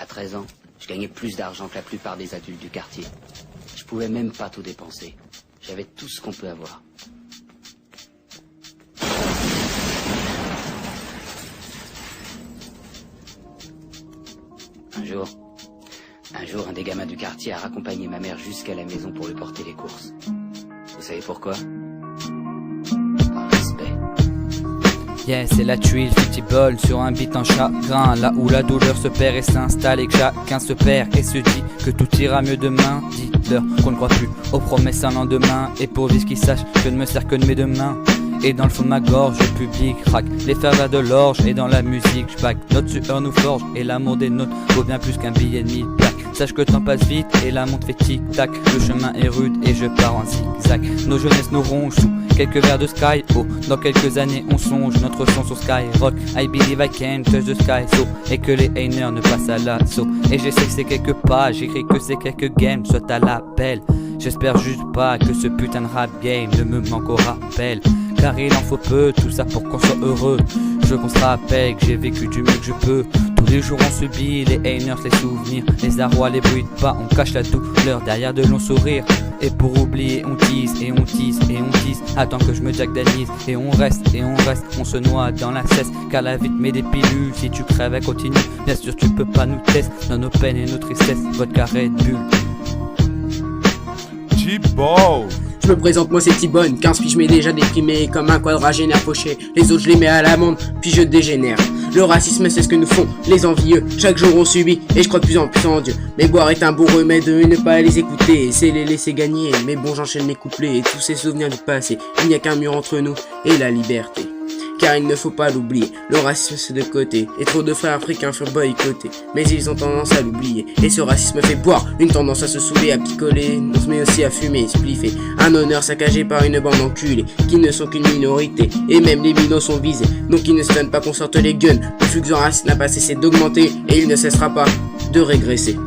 À 13 ans, je gagnais plus d'argent que la plupart des adultes du quartier. Je pouvais même pas tout dépenser. J'avais tout ce qu'on peut avoir. Un jour, un des gamins du quartier a raccompagné ma mère jusqu'à la maison pour lui porter les courses. Vous savez pourquoi? Par respect. Yeah, c'est la tuile, football sur un beat en chagrin. Là où la douleur se perd et s'installe et que chacun se perd et se dit que tout ira mieux demain. Dites-leur qu'on ne croit plus aux promesses un lendemain. Et pour vite qu'ils sachent que je ne me sers que de mes deux mains. Et dans le fond de ma gorge, le public craque les ferveurs de l'orge. Et dans la musique, je back, notre sueur nous forge. Et l'amour des nôtres vaut bien plus qu'un billet de 1000 plaques. Sache que le temps passe vite et la montre fait tic-tac. Le chemin est rude et je pars en zigzag. Nos jeunesses nous rongent sous quelques verres de sky. Oh, dans quelques années on songe notre son sur Skyrock. I believe I can touch the sky so. Et que les hainers ne passent à l'assaut. Et j'essaie que c'est quelques pas, j'écris que c'est quelques games. Soit à l'appel, j'espère juste pas que ce putain de rap game ne me manque au rappel. Car il en faut peu, tout ça pour qu'on soit heureux. Je veux qu'on se rappelle que j'ai vécu du mieux que je peux. Tous les jours on subit les hainers, les souvenirs, les arrois, les bruits de pas. On cache la douleur derrière de longs sourires. Et pour oublier on tease et on tease et on tease. Attends que je me Jack Daniels. Et on reste, on se noie dans la cesse. Car la vie te met des pilules, si tu crèves elle continue. Bien sûr tu peux pas nous tester dans nos peines et nos tristesses. Vodka Red Bull. T-Ball. Je me présente, moi c'est T-Bone, 15 piges mais déjà déprimé comme un quadragénaire fauché. Les autres je les mets à l'amende, puis je dégénère. Le racisme c'est ce que nous font les envieux. Chaque jour on subit et je crois de plus en plus en Dieu. Mais boire est un bon remède et ne pas les écouter, c'est les laisser gagner. Mais bon j'enchaîne mes couplets et tous ces souvenirs du passé. Il n'y a qu'un mur entre nous et la liberté. Car il ne faut pas l'oublier, le racisme c'est de côté. Et trop de frères africains furent boycottés, mais ils ont tendance à l'oublier. Et ce racisme fait boire, une tendance à se saouler, à picoler, mais aussi à fumer, spliffer. Un honneur saccagé par une bande enculée, qui ne sont qu'une minorité. Et même les minots sont visés, donc il ne se donne pas qu'on sorte les guns. Le flux raciste n'a pas cessé d'augmenter, et il ne cessera pas de régresser.